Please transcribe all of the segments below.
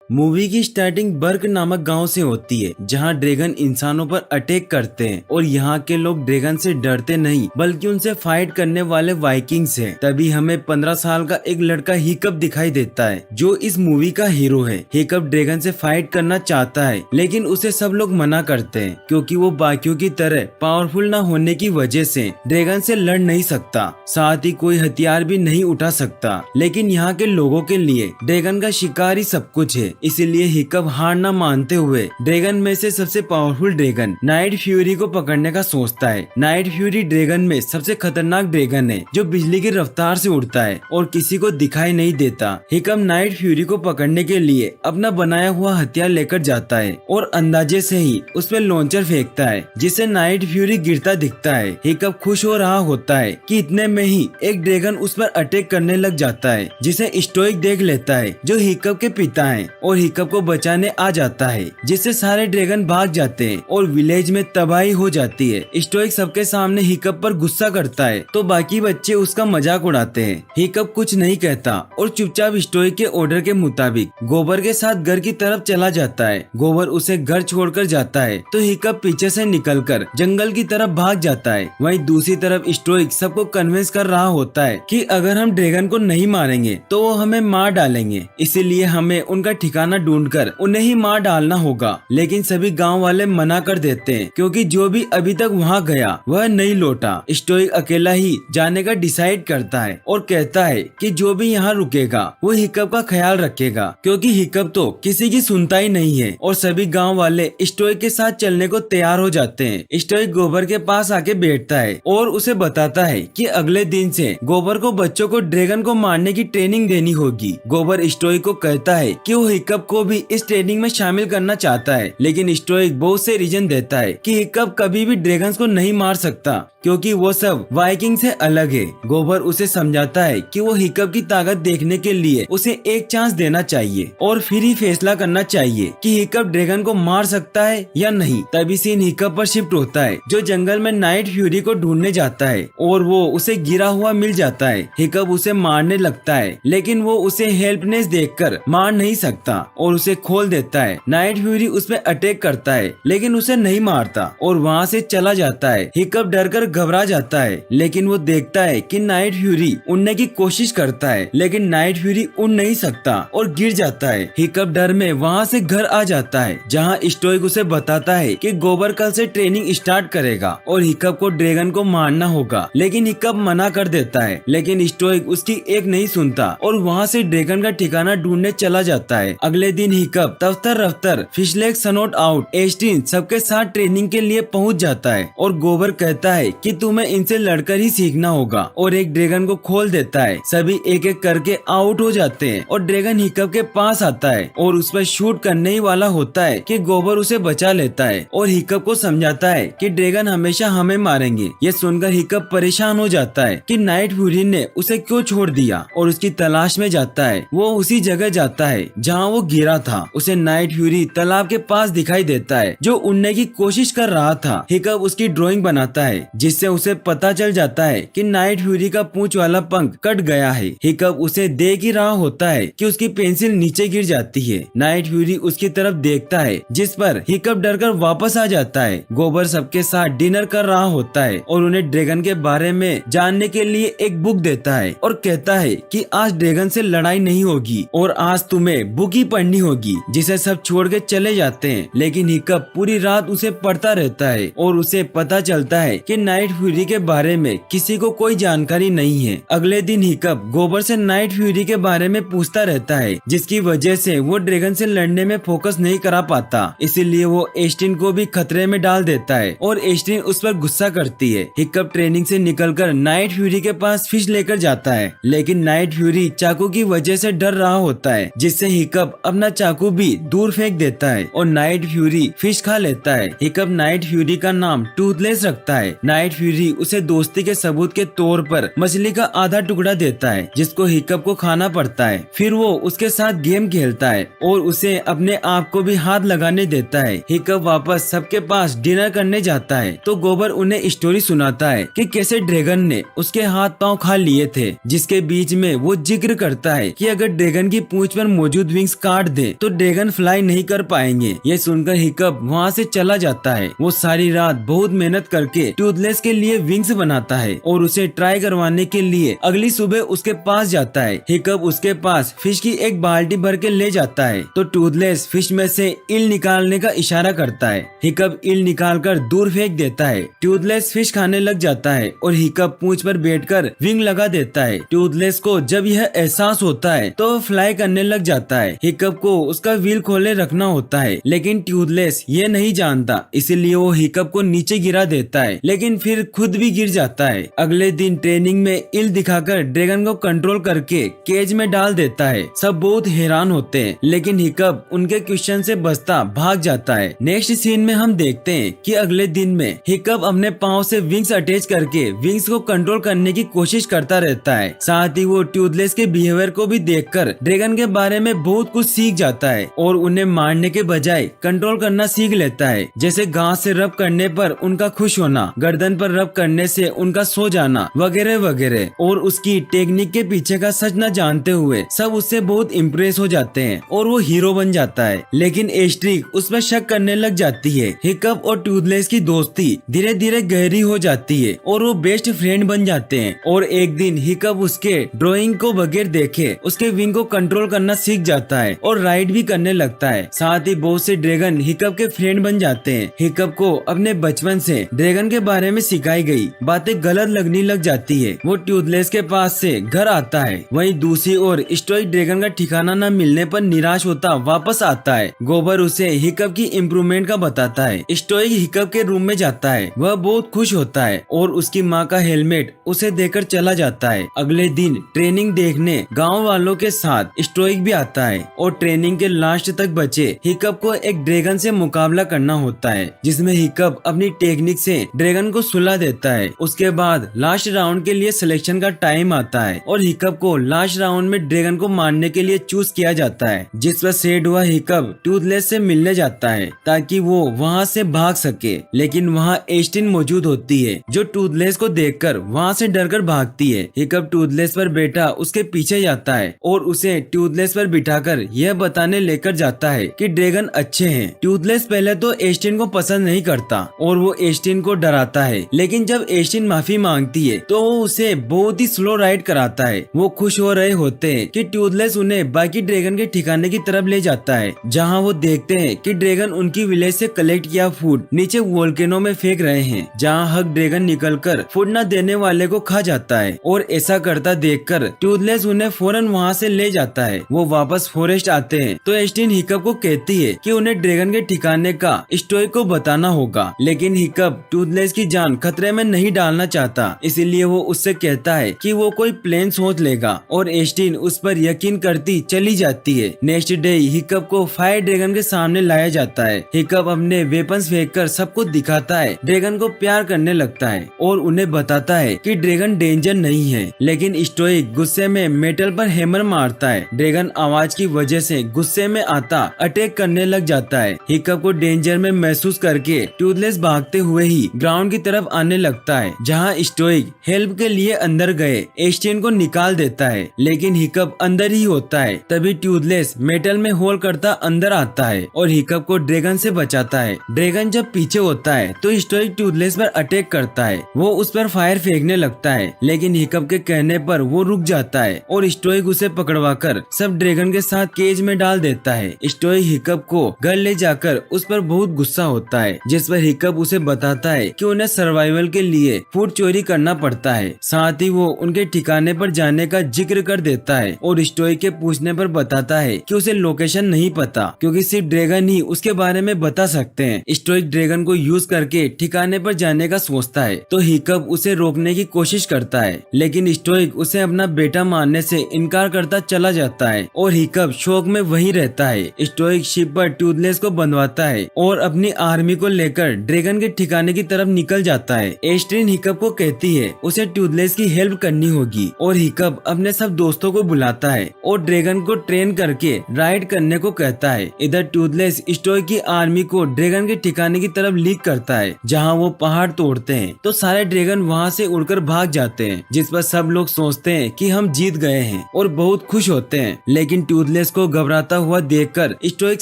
Movie की starting बर्ग नामक गांव से होती है जहां ड्रैगन इंसानों पर अटैक करते हैं और यहाँ के लोग ड्रैगन से डरते नहीं बल्कि उनसे फाइट करने वाले वाइकिंग्स हैं। तभी हमें 15 साल का एक लड़का हिकअप दिखाई देता है जो इस मूवी का हीरो है। हिकअप ड्रैगन से फाइट करना चाहता है लेकिन उसे सब लोग मना करते हैं क्योंकि वो बाकियों की तरह पावरफुल न होने की वजह से ड्रैगन से लड़ नहीं सकता, साथ ही कोई हथियार भी नहीं उठा सकता। लेकिन यहाँ के लोगों के लिए ड्रैगन का शिकार ही सब कुछ है, इसीलिए हिकअप हार न मानते हुए ड्रैगन में से सबसे पावरफुल ड्रैगन नाइट फ्यूरी को पकड़ने का सोचता है। नाइट फ्यूरी ड्रैगन में सबसे खतरनाक ड्रैगन है जो बिजली की रफ्तार से उड़ता है और किसी को दिखाई नहीं देता। हिकअप नाइट फ्यूरी को पकड़ने के लिए अपना बनाया हुआ हथियार लेकर जाता है और अंदाजे से ही उस पर लॉन्चर फेंकता है जिससे नाइट फ्यूरी गिरता दिखता है। हिकअप खुश हो रहा होता है कि इतने में ही एक ड्रैगन उस पर अटैक करने लग जाता है जिसे स्टोइक देख लेता है जो हिकअप के पिता हैं और हिकअप को बचाने आ जाता है, जिससे सारे ड्रैगन भाग जाते हैं और विलेज में तबाही हो जाती है। स्टोइक सबके सामने हिकअप पर गुस्सा करता है तो बाकी बच्चे उसका मजाक उड़ाते हैं। हिकअप कुछ नहीं कहता और चुपचाप स्टोइक के ऑर्डर के मुताबिक गोबर के साथ घर की तरफ चला जाता है। गोबर उसे घर छोड़कर जाता है तो हिकअप पीछे से निकलकर जंगल की तरफ भाग जाता है। वहीं दूसरी तरफ स्टोइक सबको कन्विंस कर रहा होता है कि अगर हम ड्रैगन को नहीं मारेंगे तो वो हमें मार डालेंगे, इसीलिए हमें उनका ठिकाना ढूंढकर उन्हें ही मार डालना होगा। लेकिन सभी गांव वाले मना कर देते हैं क्योंकि जो भी अभी तक वहां गया वह नहीं लौटा। स्टोइक अकेला ही जाने का डिसाइड करता है और कहता है कि जो भी यहाँ रुकेगा वो हिकअप का ख्याल रखेगा क्योंकि हिकअप तो किसी की सुनता ही नहीं है। और सभी गांव वाले स्टोइक के साथ चलने को तैयार हो जाते हैं। स्टोइक गोबर के पास आके बैठता है और उसे बताता है कि अगले दिन से गोबर को बच्चों को ड्रैगन को मारने की ट्रेनिंग देनी होगी। गोबर स्टोइक को कहता है कि वो हिकअप को भी इस ट्रेनिंग में शामिल करना चाहता है, लेकिन स्टोइक बहुत से रीजन देता है कि हिकअप कभी भी ड्रैगन्स को नहीं मार सकता क्योंकि वो सब वाइकिंग से अलग है। गोबर उसे समझाता है कि वो हिकअप की ताकत देखने के लिए उसे एक चांस देना चाहिए और फिर ही फैसला करना चाहिए कि हिकअप ड्रैगन को मार सकता है या नहीं। तभी सीन हिकअप पर शिफ्ट होता है जो जंगल में नाइट फ्यूरी को ढूंढने जाता है और वो उसे गिरा हुआ मिल जाता है। हिकअप उसे मारने लगता है लेकिन वो उसे हेल्पनेस देखकर मार नहीं सकता और उसे खोल देता है। नाइट फ्यूरी उस पर अटैक करता है लेकिन उसे नहीं मारता और वहाँ से चला जाता है। हिकअप डरकर घबरा जाता है लेकिन वो देखता है कि नाइट फ्यूरी उड़ने की कोशिश करता है लेकिन नाइट फ्यूरी उड़ नहीं सकता और गिर जाता है। हिकअप डर में वहाँ से घर आ जाता है जहाँ स्टोइक उसे बताता है कि गोबर कल से ट्रेनिंग स्टार्ट करेगा और हिकअप को ड्रैगन को मारना होगा, लेकिन हिकअप मना कर देता है। लेकिन स्टोइक उसकी एक नहीं सुनता और वहाँ से ड्रैगन का ठिकाना ढूंढने चला जाता है। अगले दिन हिकअप तफ्तर रफ्तर फिशलेक सनोट आउट एस्टिन सबके साथ ट्रेनिंग के लिए पहुँच जाता है और गोबर कहता है कि तुम्हें इनसे लड़कर ही सीखना होगा और एक ड्रैगन को खोल देता है। सभी एक एक करके आउट हो जाते हैं और ड्रैगन हिकअप के पास आता है और उस पर शूट करने ही वाला होता है कि गोबर उसे बचा लेता है और हिकअप को समझाता है कि ड्रैगन हमेशा हमें मारेंगे। ये सुनकर हिकअप परेशान हो जाता है कि नाइट फ्यूरी ने उसे क्यों छोड़ दिया और उसकी तलाश में जाता है। वो उसी जगह जाता है जहाँ वो गिरा था। उसे नाइट फ्यूरी तालाब के पास दिखाई देता है जो उड़ने की कोशिश कर रहा था। हिकअप उसकी ड्राइंग बनाता है जिससे उसे पता चल जाता है कि नाइट फ्यूरी का पूंछ वाला पंख कट गया है। हिकअप उसे देख ही रहा होता है कि उसकी पेंसिल नीचे गिर जाती है। नाइट फ्यूरी उसकी तरफ देखता है जिस पर हिकअप डरकर वापस आ जाता है। गोबर सबके साथ डिनर कर रहा होता है और उन्हें ड्रैगन के बारे में जानने के लिए एक बुक देता है और कहता है कि आज ड्रैगन से लड़ाई नहीं होगी और आज तुम्हें बुक ही पढ़नी होगी, जिसे सब छोड़ के चले जाते हैं। लेकिन हिकअप पूरी रात उसे पढ़ता रहता है और उसे पता चलता है कि नाइट फ्यूरी के बारे में किसी को कोई जानकारी नहीं है। अगले दिन हिकअप गोबर से नाइट फ्यूरी के बारे में पूछता रहता है जिसकी वजह से वो ड्रैगन से लड़ने में फोकस नहीं करा पाता, इसीलिए वो एस्टिन को भी खतरे में डाल देता है और एस्टिन उस पर गुस्सा करती है। हिकअप ट्रेनिंग से निकलकर नाइट फ्यूरी के पास फिश लेकर जाता है लेकिन नाइट फ्यूरी चाकू की वजह से डर रहा होता है, जिससे हिकअप अपना चाकू भी दूर फेंक देता है और नाइट फ्यूरी फिश खा लेता है। हिकअप नाइट फ्यूरी का नाम टूथलेस रखता है। नाइट नाइट फ्यूरी उसे दोस्ती के सबूत के तौर पर मछली का आधा टुकड़ा देता है जिसको हिकअप को खाना पड़ता है। फिर वो उसके साथ गेम खेलता है और उसे अपने आप को भी हाथ लगाने देता है। हिकअप वापस सबके पास डिनर करने जाता है तो गोबर उन्हें स्टोरी सुनाता है कि कैसे ड्रैगन ने उसके हाथ पांव खा लिए थे, जिसके बीच में वो जिक्र करता है कि अगर ड्रैगन की पूंछ पर मौजूद विंग्स काट दे तो ड्रैगन फ्लाई नहीं कर पाएंगे। ये सुनकर हिकअप वहाँ से चला जाता है। वो सारी रात बहुत मेहनत करके टूथलेस के लिए विंग्स बनाता है और उसे ट्राई करवाने के लिए अगली सुबह उसके पास जाता है। हिकअप उसके पास फिश की एक बाल्टी भर के ले जाता है तो टूथलेस फिश में से ईल निकालने का इशारा करता है। हिकअप ईल निकालकर दूर फेंक देता है। टूथलेस फिश खाने लग जाता है और हिकअप पूंछ पर बैठकर विंग लगा देता है। टूथलेस को जब यह एहसास होता है तो वो फ्लाई करने लग जाता है। हिकअप को उसका व्हील खोले रखना होता है लेकिन टूथलेस ये नहीं जानता, इसीलिए वो हिकअप को नीचे गिरा देता है लेकिन फिर खुद भी गिर जाता है। अगले दिन ट्रेनिंग में ईल दिखाकर ड्रैगन को कंट्रोल करके केज में डाल देता है। सब बहुत हैरान होते हैं लेकिन हिकअप उनके क्वेश्चन से बचता भाग जाता है। नेक्स्ट सीन में हम देखते हैं कि अगले दिन में हिकअप अपने पाँव से विंग्स अटैच करके विंग्स को कंट्रोल करने की कोशिश करता रहता है। साथ ही वो टूथलेस के बिहेवियर को भी देखकर ड्रैगन के बारे में बहुत कुछ सीख जाता है और उन्हें मारने के बजाय कंट्रोल करना सीख लेता है, जैसे घास से रब करने पर उनका खुश होना, गर्दन पर रब करने से उनका सो जाना वगैरह वगैरह। और उसकी टेक्निक के पीछे का सच न जानते हुए सब उससे बहुत इम्प्रेस हो जाते हैं और वो हीरो बन जाता है। लेकिन एस्ट्रिक उस पर शक करने लग जाती है। हिकअप और टूथलेस की दोस्ती धीरे धीरे गहरी हो जाती है और वो बेस्ट फ्रेंड बन जाते हैं। और एक दिन हिकअप उसके ड्राइंग को बगैर देखे उसके विंग को कंट्रोल करना सीख जाता है और राइड भी करने लगता है। साथ ही बहुत से ड्रैगन हिकअप के फ्रेंड बन जाते हैं। हिकअप को अपने बचपन से ड्रैगन के बारे में सिखाई गई बातें गलत लगने लग जाती है। वो टूथलेस के पास से घर आता है। वहीं दूसरी ओर स्टोइक ड्रैगन का ठिकाना न मिलने पर निराश होता वापस आता है। गोबर उसे हिकअप की इम्प्रूवमेंट का बताता है। स्टोइक हिकअप के रूम में जाता है। वह बहुत खुश होता है और उसकी माँ का हेलमेट उसे देकर चला जाता है। अगले दिन ट्रेनिंग देखने गांव वालों के साथ स्टोइक भी आता है और ट्रेनिंग के लास्ट तक बचे हिकअप को एक ड्रैगन से मुकाबला करना होता है, जिसमें हिकअप अपनी टेक्निक से ड्रैगन को सुला देता है। उसके बाद लास्ट राउंड के लिए सिलेक्शन का टाइम आता है और हिकअप को लास्ट राउंड में ड्रैगन को मारने के लिए चूज किया जाता है, जिस पर सेड हुआ हिकअप टूथलेस से मिलने जाता है ताकि वो वहाँ से भाग सके। लेकिन वहाँ एस्टिन मौजूद होती है जो टूथलेस को देखकर वहाँ से डरकर भागती है। हिकअप टूथलेस पर बैठा उसके पीछे जाता है और उसे टूथलेस पर बिठाकर यह बताने लेकर जाता है कि ड्रैगन अच्छे हैं। टूथलेस पहले तो एस्टिन को पसंद नहीं करता और वो एस्टिन को डराता है, लेकिन जब एस्टिन माफी मांगती है तो वो उसे बहुत ही स्लो राइड कराता है। वो खुश हो रहे होते हैं कि टूथलेस उन्हें बाकी ड्रैगन के ठिकाने की तरफ ले जाता है, जहाँ वो देखते हैं कि ड्रैगन उनकी विलेज से कलेक्ट किया फूड नीचे वोल्केनो में फेंक रहे हैं, जहाँ हक ड्रैगन निकलकर फूड न देने वाले को खा जाता है। और ऐसा करता देखकर टूथलेस उन्हें फौरन वहाँ से ले जाता है। वो वापस फॉरेस्ट आते हैं तो एस्टिन हिकअप को कहती है कि उन्हें ड्रैगन के ठिकाने का स्टोइक को बताना होगा, लेकिन हिकअप टूथलेस की जान खतरे में नहीं डालना चाहता, इसीलिए वो उससे कहता है कि वो कोई प्लान सोच लेगा और एस्टिन उस पर यकीन करती चली जाती है। नेक्स्ट डे हिकअप को फायर ड्रैगन के सामने लाया जाता है। हिकअप अपने वेपन्स फेंककर सबको दिखाता है, ड्रैगन को प्यार करने लगता है और उन्हें बताता है कि ड्रैगन डेंजर नहीं है। लेकिन स्टोइक गुस्से में मेटल पर हैमर मारता है। ड्रैगन आवाज की वजह से गुस्से में आता अटैक करने लग जाता है। हिकअप को डेंजर में महसूस करके टूथलेस भागते हुए ही ग्राउंड की तरफ आने लगता है, जहाँ स्टोइक हेल्प के लिए अंदर गए एस्टिन को निकाल देता है, लेकिन हिकअप अंदर ही होता है। तभी टूथलेस मेटल में होल करता अंदर आता है और हिकअप को ड्रैगन से बचाता है। ड्रैगन जब पीछे होता है तो स्टोइक टूथलेस पर अटैक करता है। वो उस पर फायर फेंकने लगता है, लेकिन हिकअप के कहने पर वो रुक जाता है और स्टोइक उसे पकड़वाकर सब ड्रैगन के साथ केज में डाल देता है। स्टोइक हिकअप को घर ले जाकर उस पर बहुत गुस्सा होता है, जिस पर हिकअप उसे बताता है कि उन्हें सर्वाइवल के लिए फूड चोरी करना पड़ता है। साथ ही वो उनके ठिकाने पर जाने का जिक्र कर देता है और स्टोइक के पूछने पर बताता है कि उसे लोकेशन नहीं पता, क्योंकि सिर्फ ड्रैगन ही उसके बारे में बता सकते हैं। स्टोइक ड्रैगन को यूज करके ठिकाने पर जाने का सोचता है तो हिकअप उसे रोकने की कोशिश करता है, लेकिन स्टोइक उसे अपना बेटा मानने से इनकार करता चला जाता है और हिकअप शौक में वहीं रहता है। स्टोइक शिप पर टूथलेस को बंधवाता है और अपनी आर्मी को लेकर ड्रैगन के ठिकाने की तरफ निकल जाता जाता है। एस्ट्रिन हिकअप को कहती है उसे टूथलेस की हेल्प करनी होगी और हिकअप अपने सब दोस्तों को बुलाता है और ड्रैगन को ट्रेन करके राइड करने को कहता है। इधर टूथलेस स्टोइक की आर्मी को ड्रैगन के ठिकाने की तरफ लीक करता है जहाँ वो पहाड़ तोड़ते हैं तो सारे ड्रैगन वहाँ से उड़कर भाग जाते हैं, जिस पर सब लोग सोचते हैं कि हम जीत गए हैं और बहुत खुश होते हैं। लेकिन टूथलेस को घबराता हुआ देखकर स्टोइक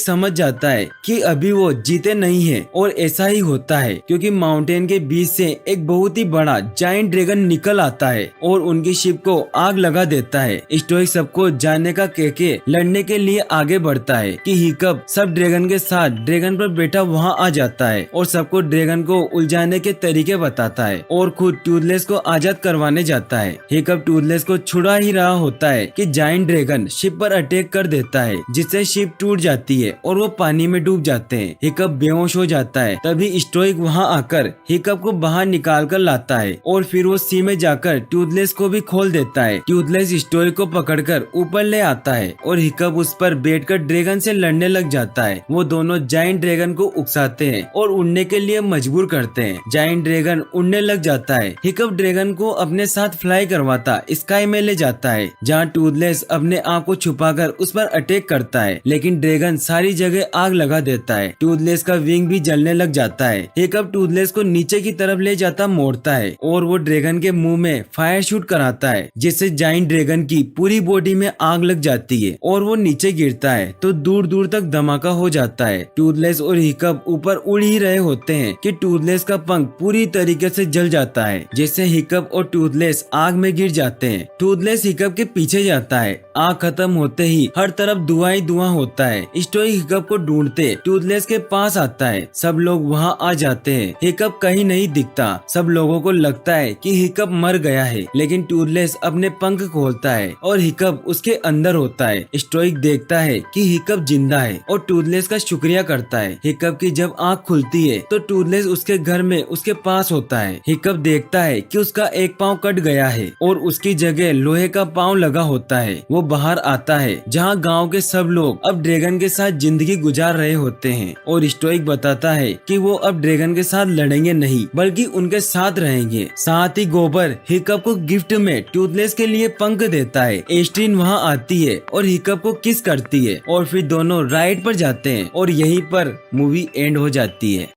समझ जाता है कि अभी वो जीते नहीं है और ऐसा ही होता है क्योंकि माउंटेन के बीच से एक बहुत ही बड़ा जायंट ड्रैगन निकल आता है और उनकी शिप को आग लगा देता है। स्टोइक सबको जाने का कह के लड़ने के लिए आगे बढ़ता है कि हिकअप सब ड्रैगन के साथ ड्रैगन पर बैठा वहाँ आ जाता है और सबको ड्रैगन को उलझाने के तरीके बताता है और खुद टूथलेस को आजाद करवाने जाता है। हिकअप टूथलेस को छुड़ा ही रहा होता है कि जायंट ड्रैगन शिप पर अटैक कर देता है जिससे शिप टूट जाती है और वो पानी में डूब जाते हैं। हिकअप बेहोश हो जाता है। तभी स्टोइक वहाँ आकर हिकअप को बाहर निकाल कर लाता है और फिर वो सी में जाकर टूथलेस को भी खोल देता है। टूथलेस स्टोइक को पकड़कर ऊपर ले आता है और हिकअप उस पर बैठकर ड्रैगन से लड़ने लग जाता है। वो दोनों जायंट ड्रैगन को उकसाते हैं और उड़ने के लिए मजबूर करते हैं। जायंट ड्रैगन उड़ने लग जाता है। हिकअप ड्रैगन को अपने साथ फ्लाई करवाता स्काई में ले जाता है जहाँ टूथलेस अपने आँख को छुपाकर उस पर अटैक करता है, लेकिन ड्रैगन सारी जगह आग लगा देता है। टूथलेस का विंग भी जलने लग जाता है। हिकअप टूथलेस को नीचे की तरफ ले जाता मोड़ता है और वो ड्रैगन के मुंह में फायर शूट कराता है जिससे जायंट ड्रैगन की पूरी बॉडी में आग लग जाती है और वो नीचे गिरता है तो दूर दूर तक धमाका हो जाता है। टूथलेस और हिकअप ऊपर उड़ ही रहे होते हैं कि टूथलेस का पंख पूरी तरीके से जल जाता है जिससे हिकअप और टूथलेस आग में गिर जाते हैं। टूथलेस हिकअप के पीछे जाता है। आग खत्म होते ही हर तरफ धुआं ही धुआं होता है। स्टोइक हिकअप को ढूंढते टूथलेस के पास आता है। सब लोग वहाँ आ जाते हैं। हिकअप कहीं नहीं दिखता। सब लोगों को लगता है कि हिकअप मर गया है, लेकिन टूथलेस अपने पंख खोलता है और हिकअप उसके अंदर होता है। स्टोइक देखता है कि हिकअप जिंदा है और टूथलेस का शुक्रिया करता है। हिकअप की जब आँख खुलती है तो टूथलेस उसके घर में उसके पास होता है। हिकअप देखता है कि उसका एक पाँव कट गया है और उसकी जगह लोहे का पाँव लगा होता है। वो बाहर आता है जहाँ गांव के सब लोग अब ड्रैगन के साथ जिंदगी गुजार रहे होते हैं और स्टोइक बताता है कि वो अब ड्रैगन के साथ लड़ेंगे नहीं बल्कि उनके साथ रहेंगे। साथ ही गोबर हिकअप को गिफ्ट में टूथलेस के लिए पंख देता है। एस्ट्रिन वहाँ आती है और हिकअप को किस करती है और फिर दोनों राइड पर जाते हैं और यहीं पर मूवी एंड हो जाती है।